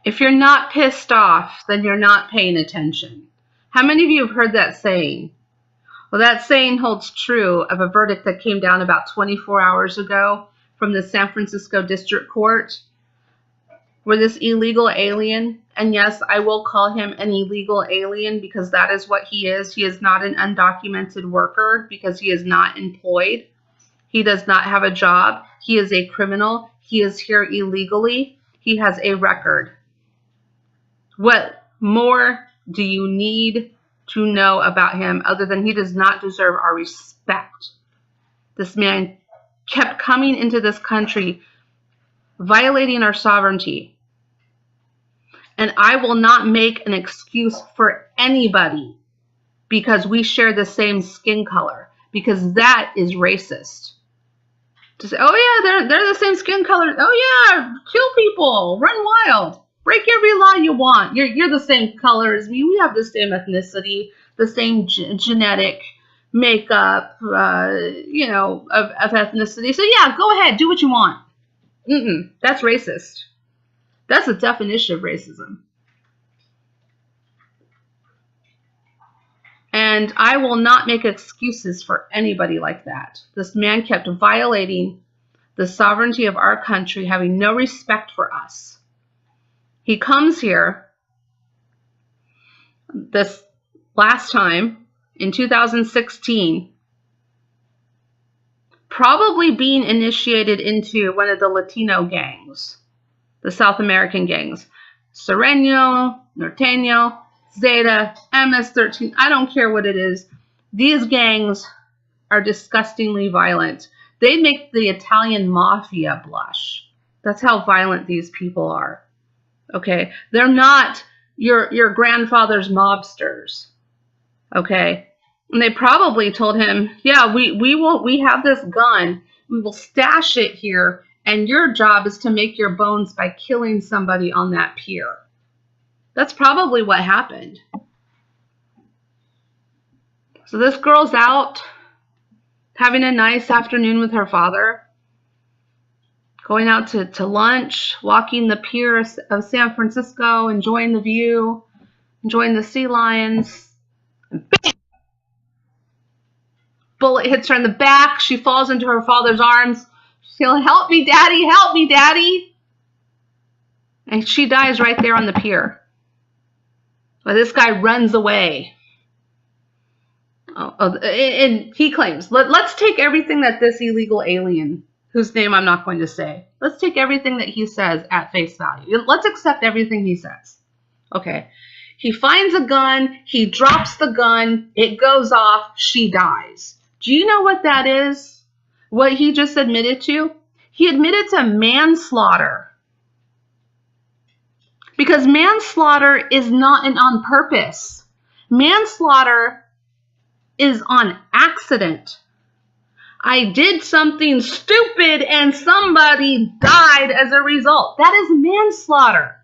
If you're not pissed off, then you're not paying attention. How many of you have heard that saying? Well, that saying holds true of a verdict that came down about 24 hours ago from the San Francisco District Court, where this illegal alien, and yes, I will call him an illegal alien because that is what he is. He is not an undocumented worker because he is not employed. He does not have a job. He is a criminal. He is here illegally. He has a record. What more do you need to know about him other than he does not deserve our respect? This man kept coming into this country, violating our sovereignty. And I will not make an excuse for anybody because we share the same skin color, because that is racist. To say, oh yeah, they're the same skin color. Oh yeah, kill people, run wild, break every law you want. You're the same color as me. We have the same ethnicity, the same genetic makeup, of ethnicity. So yeah, go ahead, do what you want. That's racist. That's the definition of racism. And I will not make excuses for anybody like that. This man kept violating the sovereignty of our country, having no respect for us. He comes here this last time in 2016, probably being initiated into one of the Latino gangs, the South American gangs, Sereno, Norteño, Zeta, MS-13, I don't care what it is. These gangs are disgustingly violent. They make the Italian mafia blush. That's how violent these people are. Okay? They're not your grandfather's mobsters. Okay? And they probably told him, yeah, we have this gun. We will stash it here, and your job is to make your bones by killing somebody on that pier. That's probably what happened. So this girl's out having a nice afternoon with her father, going out to lunch, walking the pier of San Francisco, enjoying the view, enjoying the sea lions. And bam! Bullet hits her in the back. She falls into her father's arms. She'll, help me, Daddy, help me, Daddy. And she dies right there on the pier. But this guy runs away. And he claims, let's take everything that this illegal alien, whose name I'm not going to say, let's take everything that he says at face value. Let's accept everything he says. Okay. He finds a gun. He drops the gun. It goes off. She dies. Do you know what that is? What he just admitted to? He admitted to manslaughter. Because manslaughter is not an on purpose. Manslaughter is on accident. I did something stupid and somebody died as a result. That is manslaughter.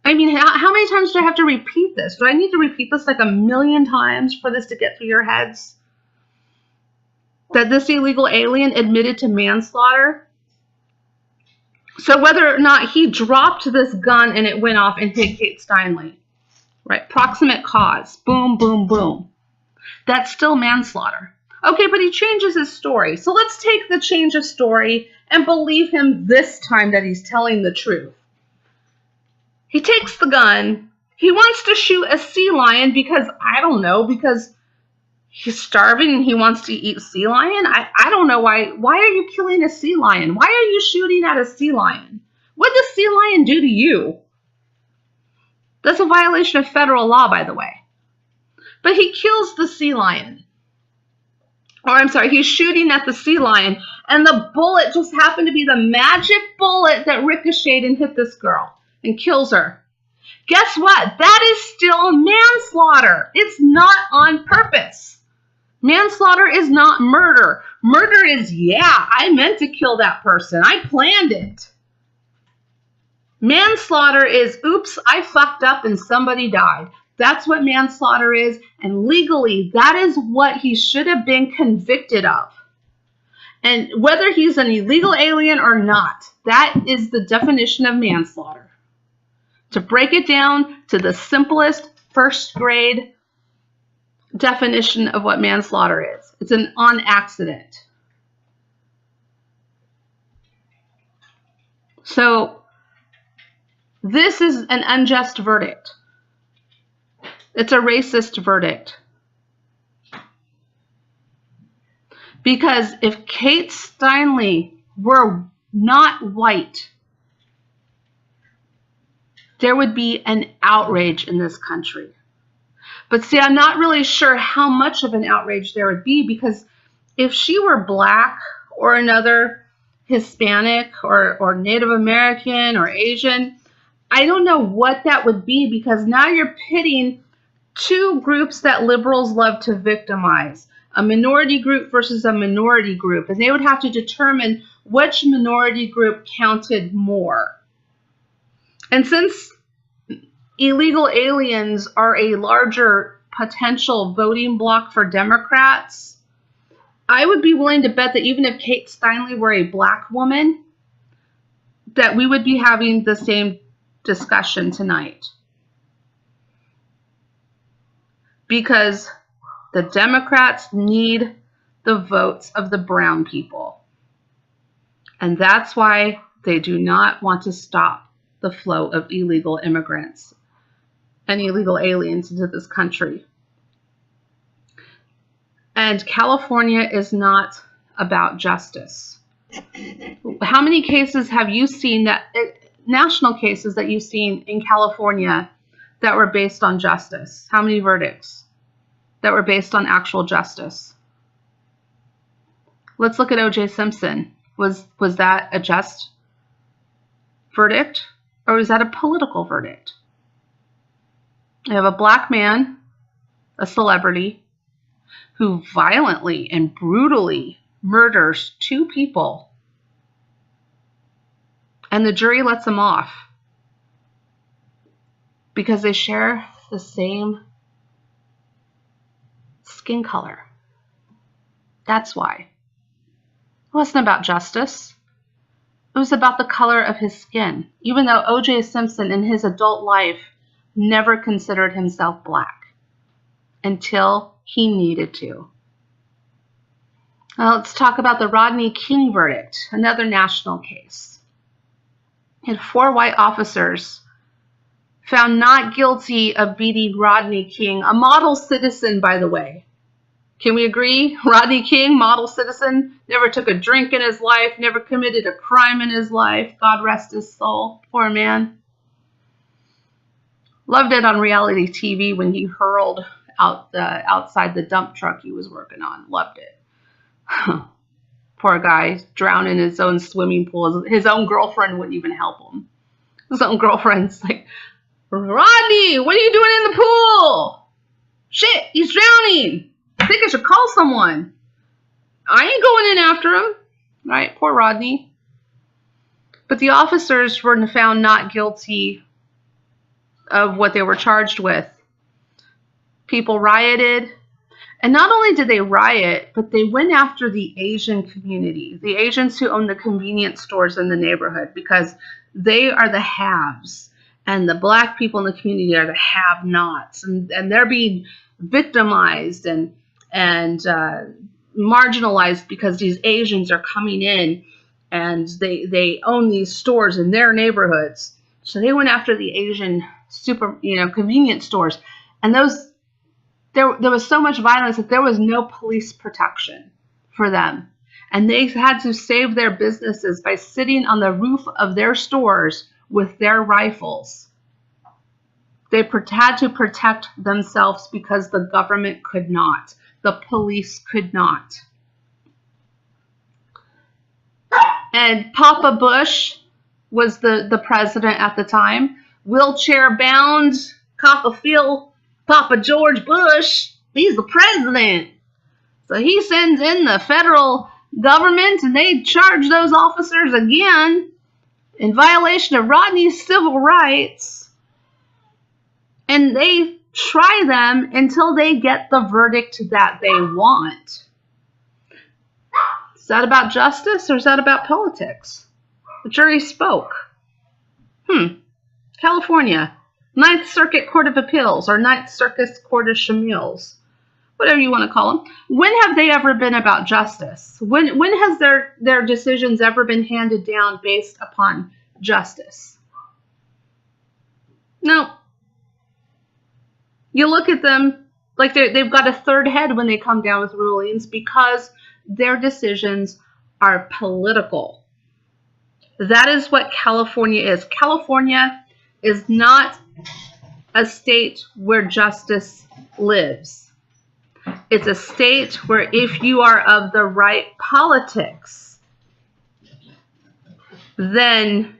I mean, how many times do I have to repeat this? Do I need to repeat this like 1,000,000 times for this to get through your heads? That this illegal alien admitted to manslaughter? So whether or not he dropped this gun and it went off and hit Kate Steinle, right? Proximate cause. Boom, boom, boom. That's still manslaughter. Okay, but he changes his story. So let's take the change of story and believe him this time that he's telling the truth. He takes the gun. He wants to shoot a sea lion because, I don't know, because he's starving and he wants to eat sea lion? I don't know why. Why are you killing a sea lion? Why are you shooting at a sea lion? What does sea lion do to you? That's a violation of federal law, by the way. But he kills the sea lion. Or I'm sorry, he's shooting at the sea lion, and the bullet just happened to be the magic bullet that ricocheted and hit this girl and kills her. Guess what? That is still manslaughter. It's not on purpose. Manslaughter is not murder. Murder is, yeah, I meant to kill that person. I planned it. Manslaughter is, oops, I fucked up and somebody died. That's what manslaughter is, and legally, that is what he should have been convicted of. And whether he's an illegal alien or not, that is the definition of manslaughter. To break it down to the simplest first grade definition of what manslaughter is, it's an on accident. So this is an unjust verdict. It's a racist verdict. Because if Kate Steinle were not white, there would be an outrage in this country. But see, I'm not really sure how much of an outrage there would be, because if she were black or another Hispanic or Native American or Asian, I don't know what that would be, because now you're pitting two groups that liberals love to victimize, a minority group versus a minority group, and they would have to determine which minority group counted more. And since illegal aliens are a larger potential voting bloc for Democrats, I would be willing to bet that even if Kate Steinle were a black woman, that we would be having the same discussion tonight. Because the Democrats need the votes of the brown people. And that's why they do not want to stop the flow of illegal immigrants and illegal aliens into this country. And California is not about justice. How many cases have you seen, national cases that you've seen in California that were based on justice? How many verdicts that were based on actual justice? Let's look at O.J. Simpson. Was that a just verdict, or was that a political verdict? You have a black man, a celebrity, who violently and brutally murders two people, and the jury lets him off because they share the same skin color. That's why. It wasn't about justice. It was about the color of his skin, even though O.J. Simpson in his adult life never considered himself black until he needed to. Now let's talk about the Rodney King verdict, another national case. And 4 white officers found not guilty of beating Rodney King, a model citizen, by the way. Can we agree? Rodney King, model citizen, never took a drink in his life, never committed a crime in his life. God rest his soul. Poor man. Loved it on reality TV when he hurled outside the dump truck he was working on. Loved it. Poor guy, drowned in his own swimming pool. His own girlfriend wouldn't even help him. His own girlfriend's like, Rodney, what are you doing in the pool? Shit, he's drowning. I think I should call someone. I ain't going in after him. Right, poor Rodney. But the officers were found not guilty of what they were charged with. People rioted. And not only did they riot, but they went after the Asian community, the Asians who own the convenience stores in the neighborhood, because they are the haves. And the black people in the community are the have-nots. And they're being victimized and marginalized because these Asians are coming in and they own these stores in their neighborhoods. So they went after the Asian convenience stores. And there was so much violence that there was no police protection for them. And they had to save their businesses by sitting on the roof of their stores with their rifles. They had to protect themselves because the government could not. The police could not. And Papa Bush was the president at the time. Wheelchair bound, Papa George Bush, he's the president. So he sends in the federal government and they charge those officers again in violation of Rodney's civil rights. And they try them until they get the verdict that they want. Is that about justice or is that about politics? The jury spoke. California, Ninth Circuit Court of Appeals, or Ninth Circuit Court of Shamils, whatever you want to call them. When have they ever been about justice? When has their decisions ever been handed down based upon justice? No. You look at them like they've got a third head when they come down with rulings because their decisions are political. That is what California is. California is not a state where justice lives. It's a state where if you are of the right politics, then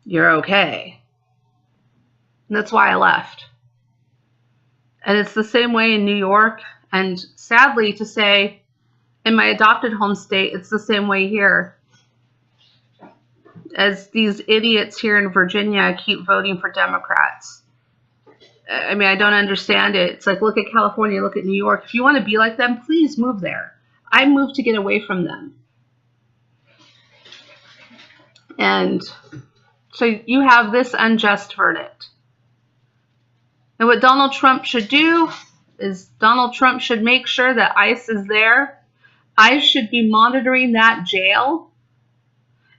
you're okay. And that's why I left. And it's the same way in New York. And sadly to say, in my adopted home state, it's the same way here. As these idiots here in Virginia keep voting for Democrats. I mean, I don't understand it. It's like, look at California, look at New York. If you want to be like them, please move there. I moved to get away from them. And so you have this unjust verdict. And what Donald Trump should do is Donald Trump should make sure that ICE is there. ICE should be monitoring that jail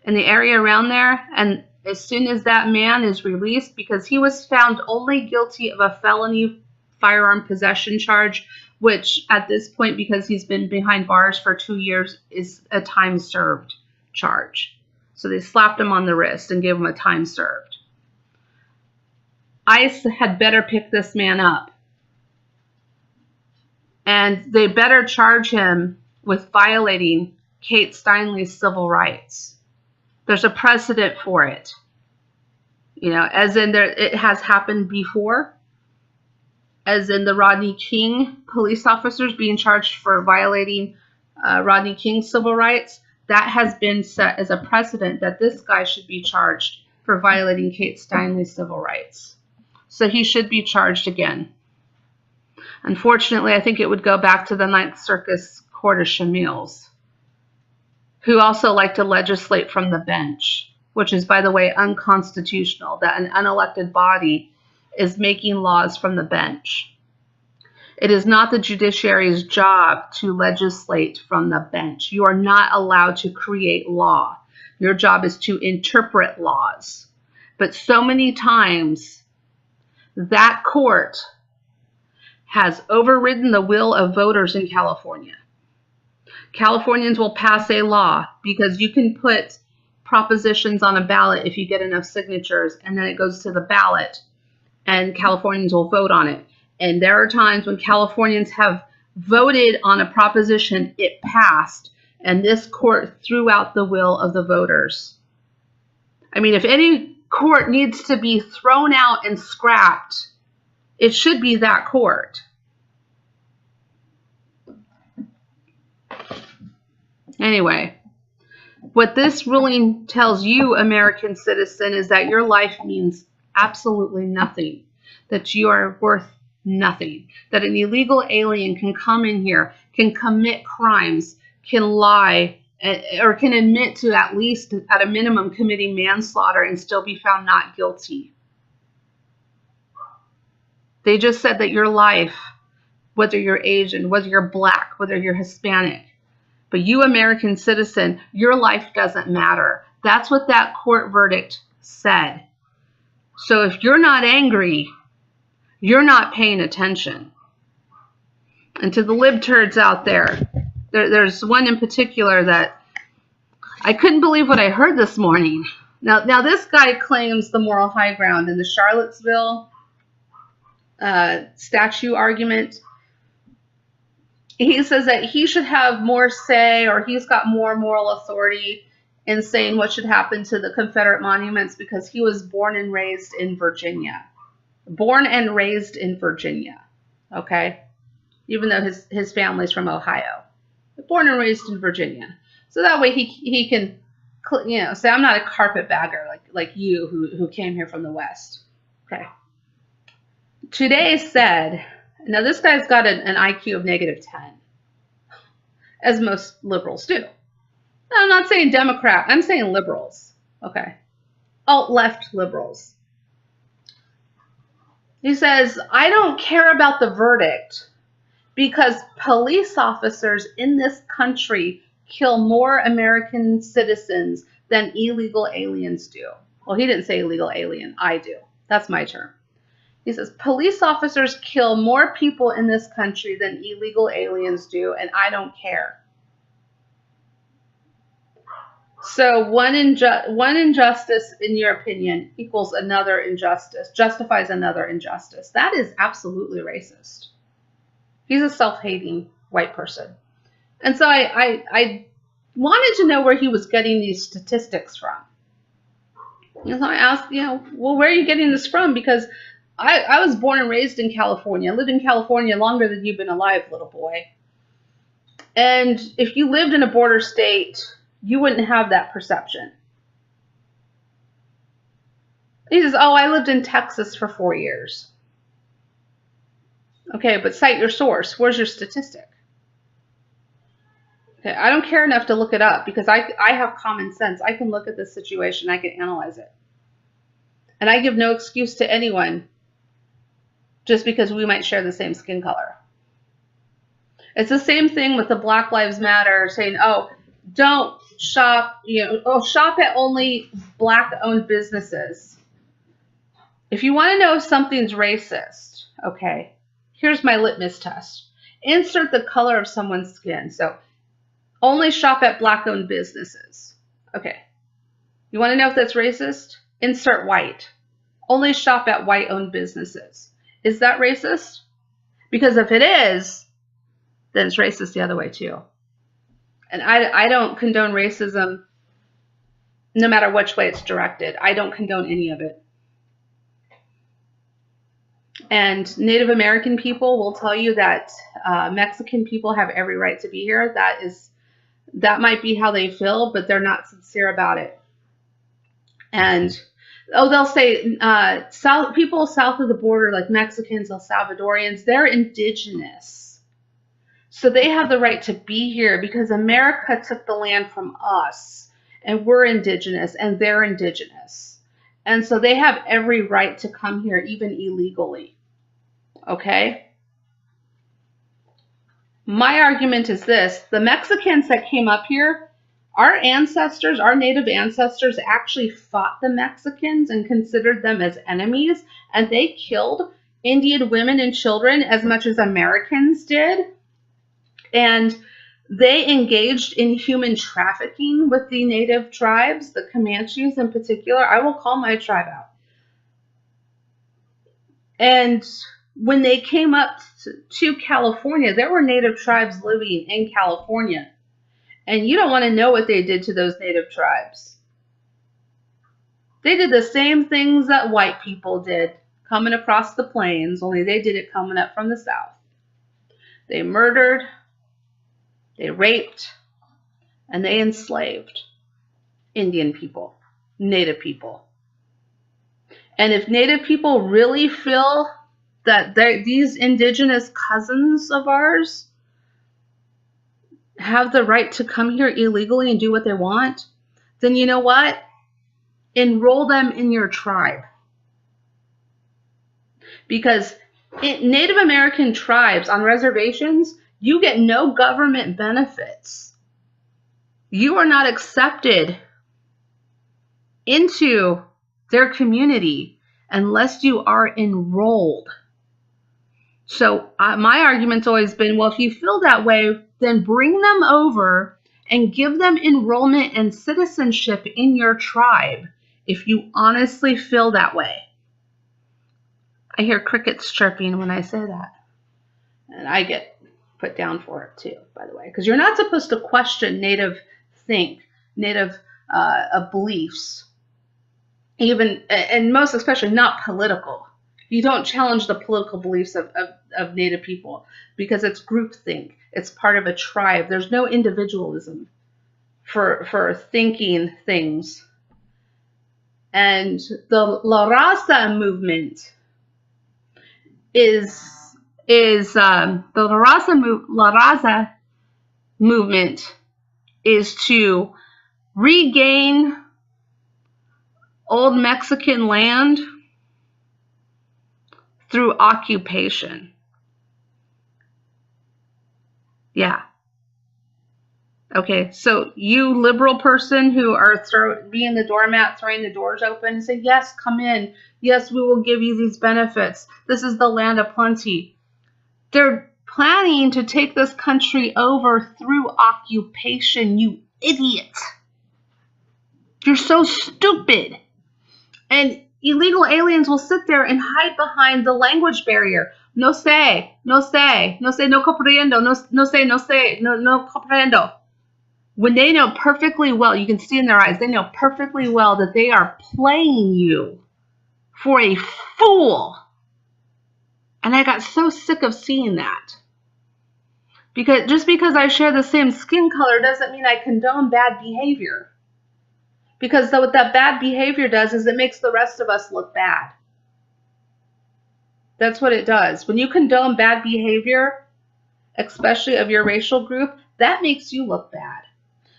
in the area around there. And as soon as that man is released, because he was found only guilty of a felony firearm possession charge, which at this point, because he's been behind bars for 2 years, is a time served charge. So they slapped him on the wrist and gave him a time served. ICE had better pick this man up. And they better charge him with violating Kate Steinle's civil rights. There's a precedent for it. You know, as in it has happened before. As in the Rodney King police officers being charged for violating Rodney King's civil rights. That has been set as a precedent that this guy should be charged for violating Kate Steinle's civil rights. So he should be charged again. Unfortunately, I think it would go back to the Ninth Circuit Court of Shamils, who also like to legislate from the bench, which is, by the way, unconstitutional, that an unelected body is making laws from the bench. It is not the judiciary's job to legislate from the bench. You are not allowed to create law. Your job is to interpret laws. But so many times, that court has overridden the will of voters in California. Californians will pass a law because you can put propositions on a ballot if you get enough signatures, and then it goes to the ballot, and Californians will vote on it. And there are times when Californians have voted on a proposition, it passed, and this court threw out the will of the voters. I mean, if any court needs to be thrown out and scrapped, it should be that court. Anyway, what this ruling tells you, American citizen, is that your life means absolutely nothing, that you are worth nothing, that an illegal alien can come in here, can commit crimes, can lie, or can admit to at least, at a minimum, committing manslaughter and still be found not guilty. They just said that your life, whether you're Asian, whether you're black, whether you're Hispanic, but you, American citizen, your life doesn't matter. That's what that court verdict said. So if you're not angry, you're not paying attention. And to the libturds out there, there's one in particular that I couldn't believe what I heard this morning. Now this guy claims the moral high ground in the Charlottesville statue argument. He says that he should have more say, or he's got more moral authority in saying what should happen to the Confederate monuments because he was born and raised in Virginia. Born and raised in Virginia, okay? Even though his family's from Ohio. Born and raised in Virginia. So that way he can, you know, say, I'm not a carpetbagger like you who came here from the West. Okay. Today said, now this guy's got an IQ of -10, as most liberals do. Now, I'm not saying Democrat, I'm saying liberals, okay? alt-left liberals. He says, I don't care about the verdict because police officers in this country kill more American citizens than illegal aliens do. Well, he didn't say illegal alien. I do. That's my term. He says, police officers kill more people in this country than illegal aliens do, and I don't care. So one injustice, in your opinion, equals another injustice, justifies another injustice. That is absolutely racist. He's a self-hating white person. And so I wanted to know where he was getting these statistics from. And so I asked, well, where are you getting this from? Because I was born and raised in California. I lived in California longer than you've been alive, little boy. And if you lived in a border state, you wouldn't have that perception. He says, oh, I lived in Texas for 4 years. Okay, but cite your source. Where's your statistic? Okay, I don't care enough to look it up because I have common sense. I can look at this situation. I can analyze it. And I give no excuse to anyone just because we might share the same skin color. It's the same thing with the Black Lives Matter saying, oh, don't shop, shop at only Black-owned businesses. If you want to know if something's racist, okay, here's my litmus test. Insert the color of someone's skin. So only shop at Black-owned businesses. Okay. You want to know if that's racist? Insert white. Only shop at white-owned businesses. Is that racist? Because if it is, then it's racist the other way too. And I don't condone racism no matter which way it's directed. I don't condone any of it. And Native American people will tell you that Mexican people have every right to be here. That might be how they feel, but they're not sincere about it. And they'll say people south of the border, like Mexicans, El Salvadorians, they're indigenous. So they have the right to be here because America took the land from us, and we're indigenous, and they're indigenous. And so they have every right to come here, even illegally. Okay? My argument is this. The Mexicans that came up here, our ancestors, our native ancestors actually fought the Mexicans and considered them as enemies, and they killed Indian women and children as much as Americans did. And they engaged in human trafficking with the native tribes, the Comanches in particular. I will call my tribe out. And when they came up to California, there were native tribes living in California. And you don't want to know what they did to those native tribes. They did the same things that white people did coming across the plains, only they did it coming up from the south. They murdered, they raped, and they enslaved Indian people, native people. And if native people really feel that these indigenous cousins of ours have the right to come here illegally and do what they want, then you know what? Enroll them in your tribe. Because in Native American tribes on reservations, you get no government benefits. You are not accepted into their community unless you are enrolled. So my argument's always been, well, if you feel that way, then bring them over and give them enrollment and citizenship in your tribe if you honestly feel that way. I hear crickets chirping when I say that. And I get put down for it too, by the way, because you're not supposed to question native beliefs, even, and most especially not political. You don't challenge the political beliefs of native people because it's groupthink. It's part of a tribe. There's no individualism for thinking things. And the La Raza movement the La Raza movement is to regain old Mexican land through occupation. Yeah. Okay, so you liberal person who are being the doormat, throwing the doors open and say, yes, come in. Yes, we will give you these benefits. This is the land of plenty. They're planning to take this country over through occupation, you idiot. You're so stupid. And illegal aliens will sit there and hide behind the language barrier. No sé, no sé, no sé, no comprendo, no sé, no comprendo. When they know perfectly well, you can see in their eyes, they know perfectly well that they are playing you for a fool. And I got so sick of seeing that. Because just because I share the same skin color doesn't mean I condone bad behavior. Because what that bad behavior does is it makes the rest of us look bad. That's what it does. When you condone bad behavior, especially of your racial group, that makes you look bad.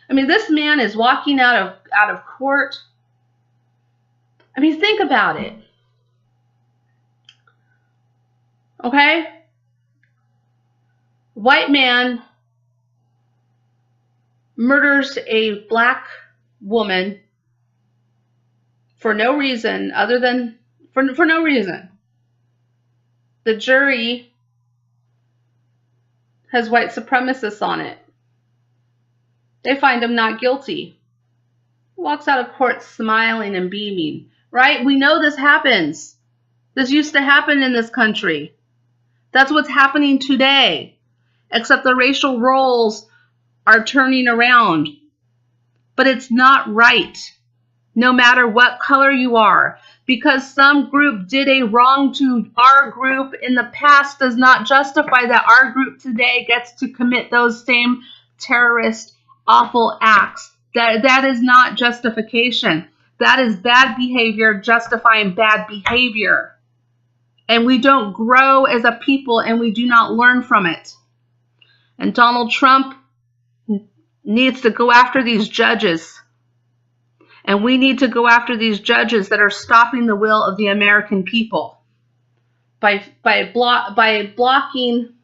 I mean, this man is walking out of court. I mean, think about it. Okay? White man murders a black woman for no reason other than for no reason. The jury has white supremacists on it. They find him not guilty. He walks out of court smiling and beaming, right? We know this happens. This used to happen in this country. That's what's happening today, except the racial roles are turning around. But it's not right, no matter what color you are. Because some group did a wrong to our group in the past does not justify that our group today gets to commit those same terrorist, awful acts. That is not justification. That is bad behavior justifying bad behavior. And we don't grow as a people and we do not learn from it. And Donald Trump needs to go after these judges. And we need to go after these judges that are stopping the will of the American people by blocking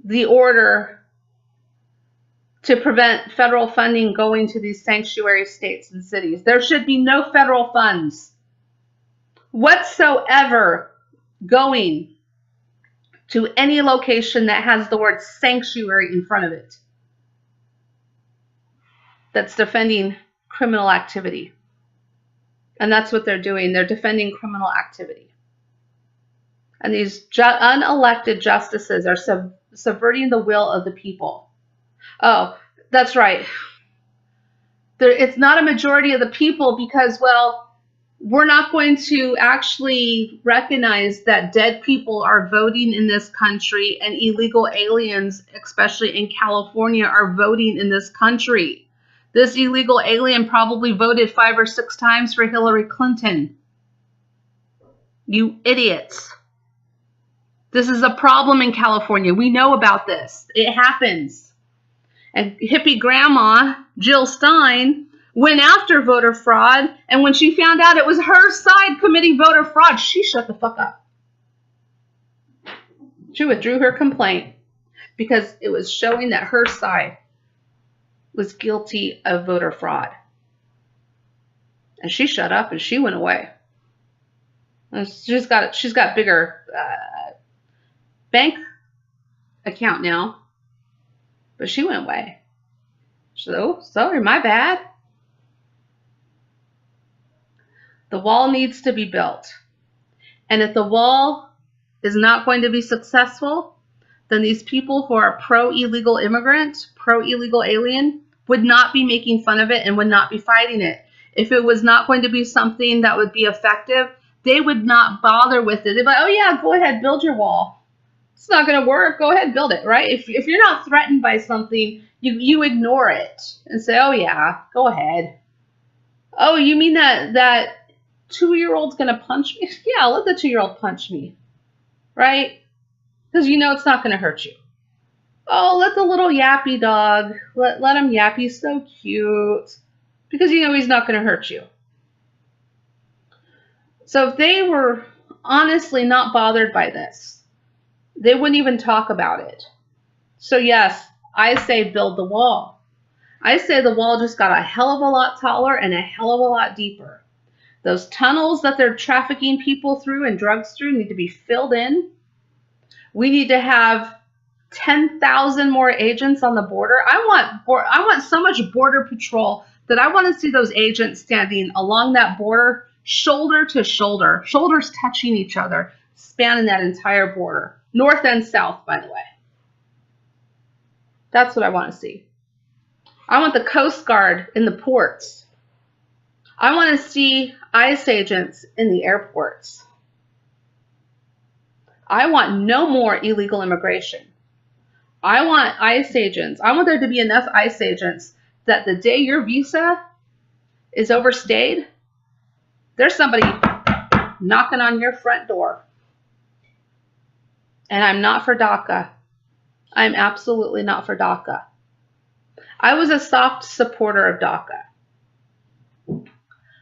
the order to prevent federal funding going to these sanctuary states and cities. There should be no federal funds whatsoever going to any location that has the word sanctuary in front of it that's defending criminal activity. And that's what they're doing. They're defending criminal activity. And these unelected justices are subverting the will of the people. Oh, that's right. It's not a majority of the people because, well, we're not going to actually recognize that dead people are voting in this country and illegal aliens, especially in California, are voting in this country. This illegal alien probably voted 5 or 6 times for Hillary Clinton. You idiots. This is a problem in California. We know about this. It happens. And hippie grandma, Jill Stein, went after voter fraud, and when she found out it was her side committing voter fraud, she shut the fuck up. She withdrew her complaint because it was showing that her side was guilty of voter fraud. And she shut up and she went away. And she's got bigger bank account now, but she went away. So sorry, my bad. The wall needs to be built. And if the wall is not going to be successful, then these people who are pro-illegal immigrant, pro-illegal alien, would not be making fun of it and would not be fighting it. If it was not going to be something that would be effective, they would not bother with it. They'd be like, oh yeah, go ahead, build your wall. It's not going to work. Go ahead, build it, right? If you're not threatened by something, you ignore it and say, oh yeah, go ahead. Oh, you mean that 2-year-old's going to punch me? Yeah, let the 2-year-old punch me, right? Because you know it's not going to hurt you. Oh, let the little yappy dog, let him yap. He's so cute. Because you know he's not going to hurt you. So if they were honestly not bothered by this, they wouldn't even talk about it. So yes, I say build the wall. I say the wall just got a hell of a lot taller and a hell of a lot deeper. Those tunnels that they're trafficking people through and drugs through need to be filled in. We need to have 10,000 more agents on the border. I want so much border patrol that I want to see those agents standing along that border, shoulder to shoulder, shoulders touching each other, spanning that entire border, north and south, by the way. That's what I want to see. I want the Coast Guard in the ports. I want to see ICE agents in the airports. I want no more illegal immigration. I want ICE agents. I want there to be enough ICE agents that the day your visa is overstayed, there's somebody knocking on your front door. And I'm not for DACA. I'm absolutely not for DACA. I was a soft supporter of DACA.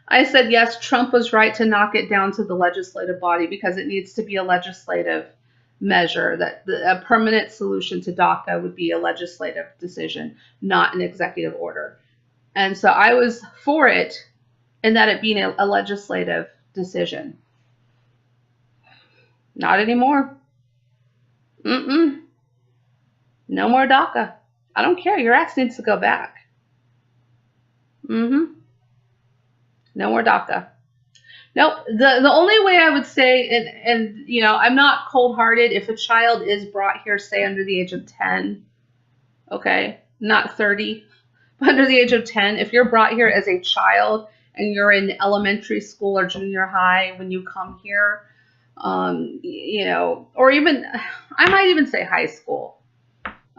I said, yes, Trump was right to knock it down to the legislative body because it needs to be a legislative measure, that a permanent solution to DACA would be a legislative decision, not an executive order. And so I was for it in that it being a legislative decision. Not anymore. No more DACA. I don't care. Your ass needs to go back. No more DACA. Nope. The only way I would say, and you know, I'm not cold-hearted. If a child is brought here, say under the age of 10, okay, not 30, but under the age of 10, if you're brought here as a child and you're in elementary school or junior high when you come here, you know, or even, I might even say high school,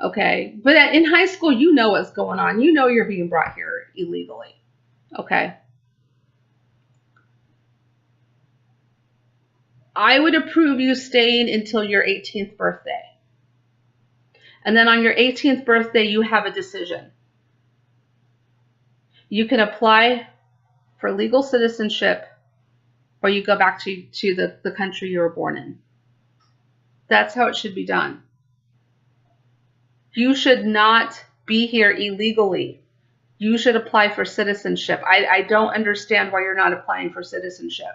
okay? But in high school, you know what's going on. You know you're being brought here illegally, okay? I would approve you staying until your 18th birthday. And then on your 18th birthday, you have a decision. You can apply for legal citizenship or you go back to the country you were born in. That's how it should be done. You should not be here illegally. You should apply for citizenship. I don't understand why you're not applying for citizenship.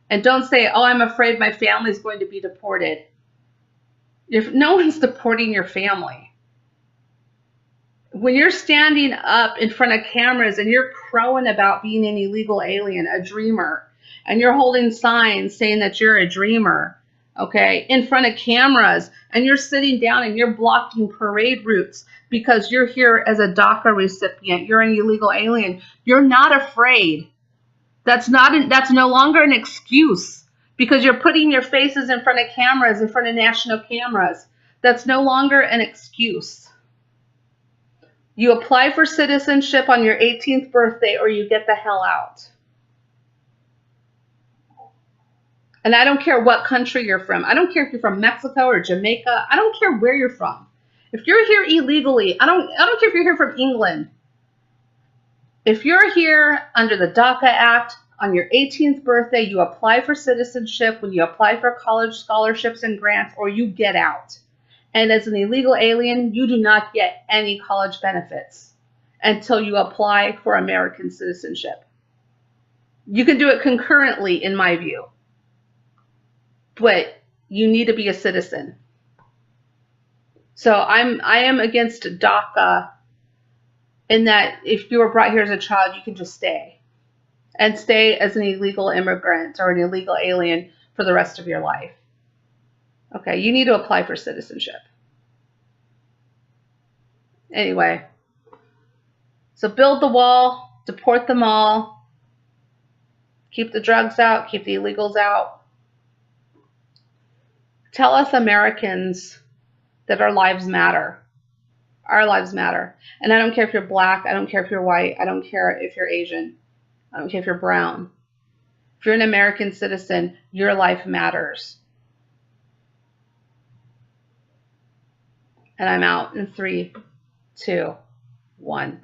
And don't say, oh, I'm afraid my family's going to be deported. If no one's deporting your family. When you're standing up in front of cameras and you're crowing about being an illegal alien, a dreamer, and you're holding signs saying that you're a dreamer, okay, in front of cameras, and you're sitting down and you're blocking parade routes because you're here as a DACA recipient, you're an illegal alien, you're not afraid. That's no longer an excuse because you're putting your faces in front of cameras, in front of national cameras. That's no longer an excuse. You apply for citizenship on your 18th birthday or you get the hell out. And I don't care what country you're from. I don't care if you're from Mexico or Jamaica. I don't care where you're from. If you're here illegally, I don't care if you're here from England. If you're here under the DACA Act, on your 18th birthday, you apply for citizenship when you apply for college scholarships and grants, or you get out. And as an illegal alien, you do not get any college benefits until you apply for American citizenship. You can do it concurrently, in my view. But you need to be a citizen. So I am against DACA in that if you were brought here as a child, you can just stay. And stay as an illegal immigrant or an illegal alien for the rest of your life. Okay, you need to apply for citizenship. Anyway, so build the wall, deport them all, keep the drugs out, keep the illegals out. Tell us Americans that our lives matter. Our lives matter. And I don't care if you're black, I don't care if you're white, I don't care if you're Asian, I don't care if you're brown. If you're an American citizen, your life matters. And I'm out in 3, 2, 1.